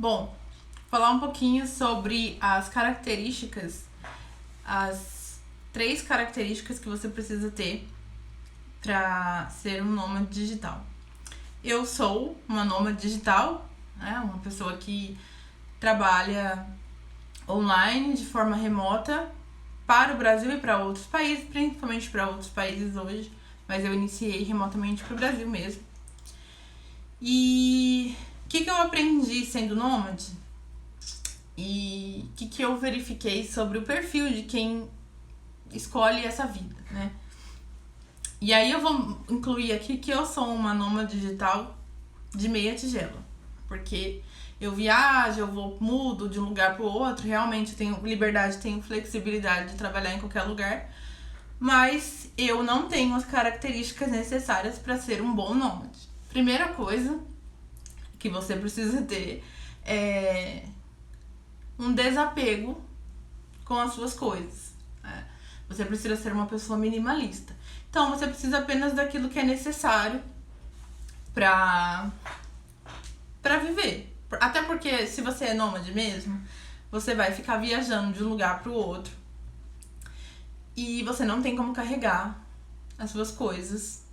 Bom, falar um pouquinho sobre as características, as 3 características que você precisa ter para ser um nômade digital. Eu sou uma nômade digital, né? Uma pessoa que trabalha online de forma remota para o Brasil e para outros países, principalmente para outros países hoje, mas eu iniciei remotamente para o Brasil mesmo. E o que eu aprendi sendo nômade? E o que eu verifiquei sobre o perfil de quem escolhe essa vida, né? E aí eu vou incluir aqui que eu sou uma nômade digital de meia tigela, porque eu viajo, mudo de um lugar para o outro, realmente tenho liberdade, tenho flexibilidade de trabalhar em qualquer lugar, mas eu não tenho as características necessárias para ser um bom nômade. Primeira coisa que você precisa ter é um desapego com as suas coisas. Você precisa ser uma pessoa minimalista. Então, você precisa apenas daquilo que é necessário pra viver. Até porque, se você é nômade mesmo, você vai ficar viajando de um lugar pro outro. E você não tem como carregar as suas coisas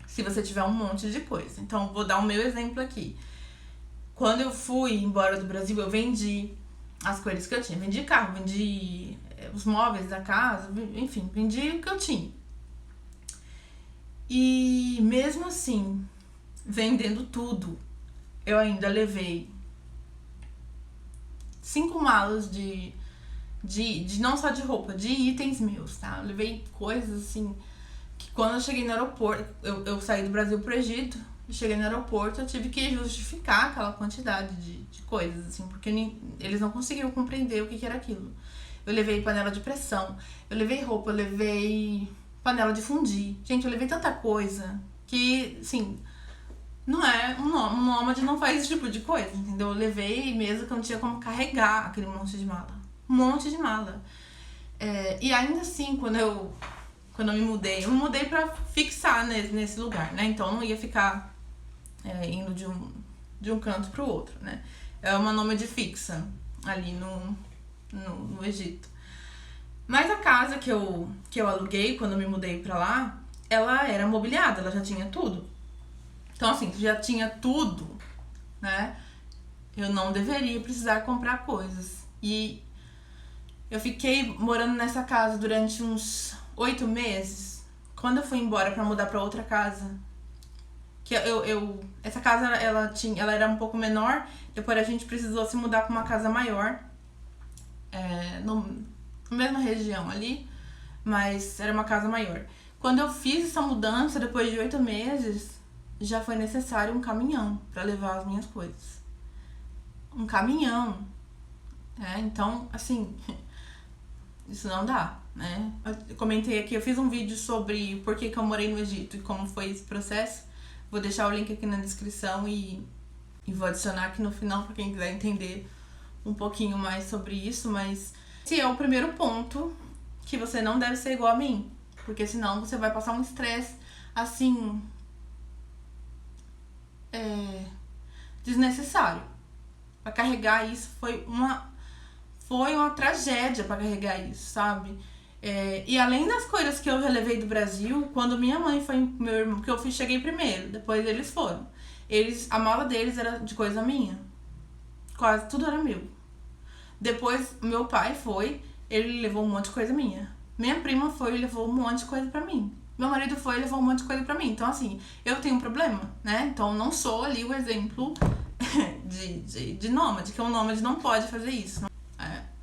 se você tiver um monte de coisa. Então, vou dar o meu exemplo aqui. Quando eu fui embora do Brasil, eu vendi as coisas que eu tinha. Vendi carro, vendi os móveis da casa, enfim, vendi o que eu tinha. E mesmo assim, vendendo tudo, eu ainda levei 5 malas de não só de roupa, de itens meus, tá? Eu levei coisas assim, que quando eu cheguei no aeroporto, eu saí do Brasil pro Egito, cheguei no aeroporto, eu tive que justificar aquela quantidade de coisas, assim, porque eles não conseguiam compreender o que era aquilo. Eu levei panela de pressão, eu levei roupa, eu levei panela de fundir. Gente, eu levei tanta coisa que, assim, não é um nômade não faz esse tipo de coisa, entendeu? Eu levei mesmo que eu não tinha como carregar aquele monte de mala. Um monte de mala. E ainda assim, quando eu me mudei, eu me mudei pra fixar nesse lugar, né? Então eu não ia ficar indo de um canto pro outro, né? É uma nômade fixa ali no Egito. Mas a casa que eu aluguei quando eu me mudei pra lá, ela era mobiliada, ela já tinha tudo. Então, assim, já tinha tudo, né? Eu não deveria precisar comprar coisas. E eu fiquei morando nessa casa durante uns 8 meses. Quando eu fui embora pra mudar pra outra casa, que essa casa ela era um pouco menor, depois a gente precisou se mudar pra uma casa maior, na mesma região ali, mas era uma casa maior. Quando eu fiz essa mudança, depois de 8 meses, já foi necessário um caminhão para levar as minhas coisas. Um caminhão. Então, assim, isso não dá, né? Eu comentei aqui, eu fiz um vídeo sobre por que eu morei no Egito e como foi esse processo. Vou deixar o link aqui na descrição e vou adicionar aqui no final para quem quiser entender um pouquinho mais sobre isso, mas esse é o primeiro ponto, que você não deve ser igual a mim, porque senão você vai passar um estresse, assim, desnecessário. Pra carregar isso foi uma tragédia pra carregar isso, sabe? E além das coisas que eu relevei do Brasil, quando minha mãe foi, meu irmão, porque eu cheguei primeiro, depois eles foram. A mala deles era de coisa minha. Quase tudo era meu. Depois, meu pai foi, ele levou um monte de coisa minha. Minha prima foi e levou um monte de coisa pra mim. Meu marido foi e levou um monte de coisa pra mim. Então, assim, eu tenho um problema, né? Então, não sou ali o exemplo de nômade, que um nômade não pode fazer isso.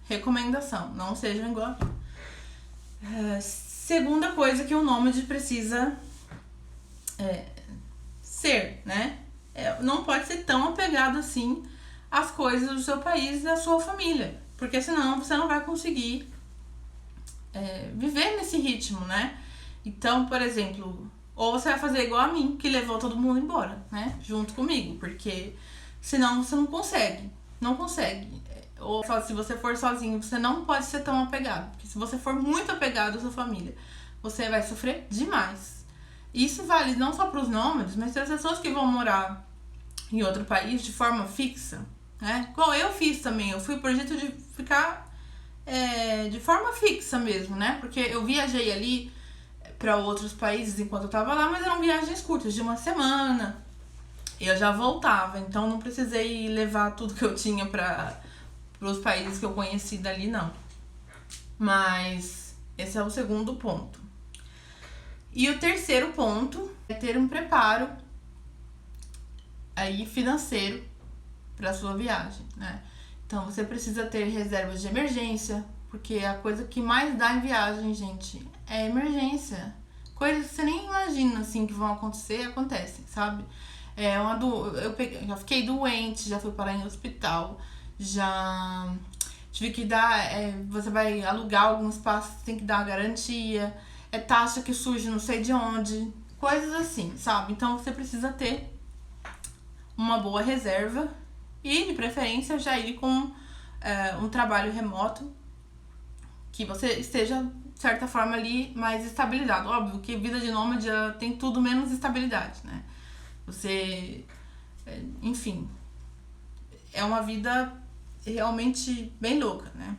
Recomendação, não sejam igual a mim. Segunda coisa que um nômade precisa ser, né? Não pode ser tão apegado assim às coisas do seu país e da sua família, porque senão você não vai conseguir viver nesse ritmo, né? Então, por exemplo, ou você vai fazer igual a mim, que levou todo mundo embora, né? Junto comigo, porque senão você não consegue. Não consegue. Ou se você for sozinho, você não pode ser tão apegado. Porque se você for muito apegado à sua família, você vai sofrer demais. Isso vale não só para os nômades, mas para as pessoas que vão morar em outro país de forma fixa. né? Igual eu fiz também, eu fui pro Egito de ficar de forma fixa mesmo, né? Porque eu viajei ali para outros países enquanto eu tava lá, mas eram viagens curtas, de uma semana. E eu já voltava, então não precisei levar tudo que eu tinha para os países que eu conheci dali, não. Mas esse é o segundo ponto. E o terceiro ponto é ter um preparo aí financeiro para sua viagem, né? Então você precisa ter reservas de emergência, porque a coisa que mais dá em viagem, gente, é emergência. Coisas que você nem imagina assim que vão acontecer, acontecem, sabe? Já fiquei doente, já fui parar em hospital, já tive que dar. Você vai alugar algum espaço, você tem que dar a garantia, taxa que surge não sei de onde, coisas assim, sabe? Então você precisa ter uma boa reserva e, de preferência, já ir com um trabalho remoto que você esteja, de certa forma, ali mais estabilizado. Óbvio que vida de nômade tem tudo menos estabilidade, né? Você, enfim, é uma vida realmente bem louca, né?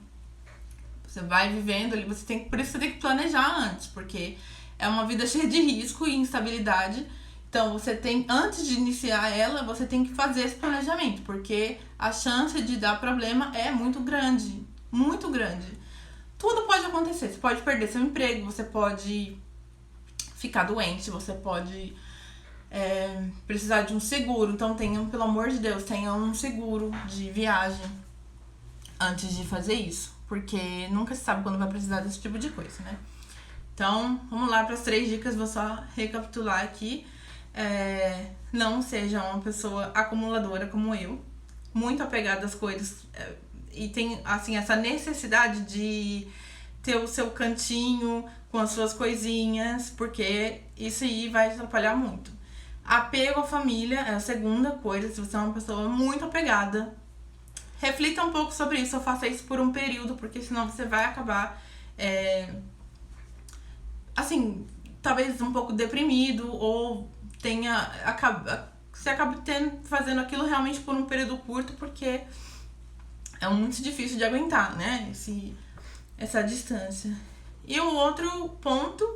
Você vai vivendo ali, por isso você tem que planejar antes, porque é uma vida cheia de risco e instabilidade. Então, antes de iniciar ela, você tem que fazer esse planejamento, porque a chance de dar problema é muito grande, muito grande. Tudo pode acontecer, você pode perder seu emprego, você pode ficar doente, você pode precisar de um seguro. Então, pelo amor de Deus, tenham um seguro de viagem antes de fazer isso, porque nunca se sabe quando vai precisar desse tipo de coisa, né? Então, vamos lá para as 3 dicas, vou só recapitular aqui. Não seja uma pessoa acumuladora como eu, muito apegada às coisas, e tem assim essa necessidade de ter o seu cantinho com as suas coisinhas, porque isso aí vai atrapalhar muito. Apego à família é a segunda coisa. Se você é uma pessoa muito apegada, reflita um pouco sobre isso, ou faça isso por um período, porque senão você vai acabar assim, talvez um pouco deprimido, ou você acaba fazendo aquilo realmente por um período curto, porque é muito difícil de aguentar, né? Essa distância. E o outro ponto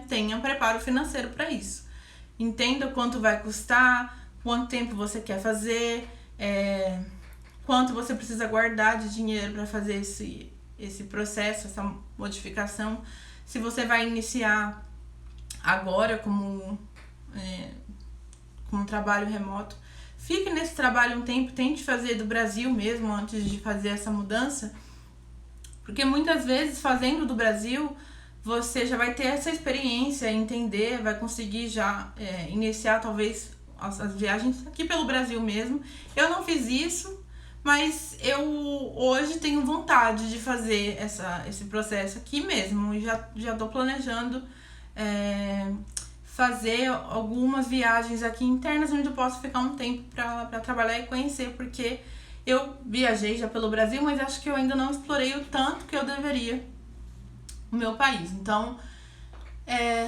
tenha um preparo financeiro para isso. Entenda quanto vai custar, quanto tempo você quer fazer, quanto você precisa guardar de dinheiro para fazer esse processo, essa modificação. Se você vai iniciar agora como um trabalho remoto, fique nesse trabalho um tempo, tente fazer do Brasil mesmo antes de fazer essa mudança, porque muitas vezes fazendo do Brasil você já vai ter essa experiência, entender, vai conseguir já iniciar talvez as viagens aqui pelo Brasil mesmo. Eu não fiz isso, mas eu hoje tenho vontade de fazer esse processo aqui mesmo, e já tô planejando fazer algumas viagens aqui internas onde eu posso ficar um tempo para trabalhar e conhecer, porque eu viajei já pelo Brasil, mas acho que eu ainda não explorei o tanto que eu deveria o meu país. Então,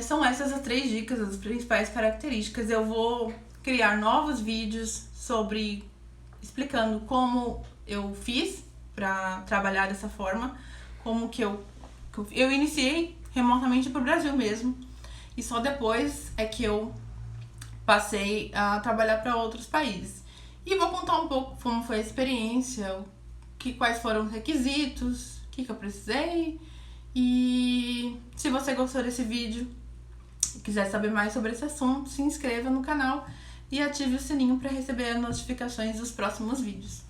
são essas as 3 dicas, as principais características. Eu vou criar novos vídeos explicando como eu fiz para trabalhar dessa forma, como que eu iniciei remotamente para o Brasil mesmo, e só depois é que eu passei a trabalhar para outros países. E vou contar um pouco como foi a experiência, quais foram os requisitos, o que eu precisei. E se você gostou desse vídeo e quiser saber mais sobre esse assunto, se inscreva no canal e ative o sininho para receber as notificações dos próximos vídeos.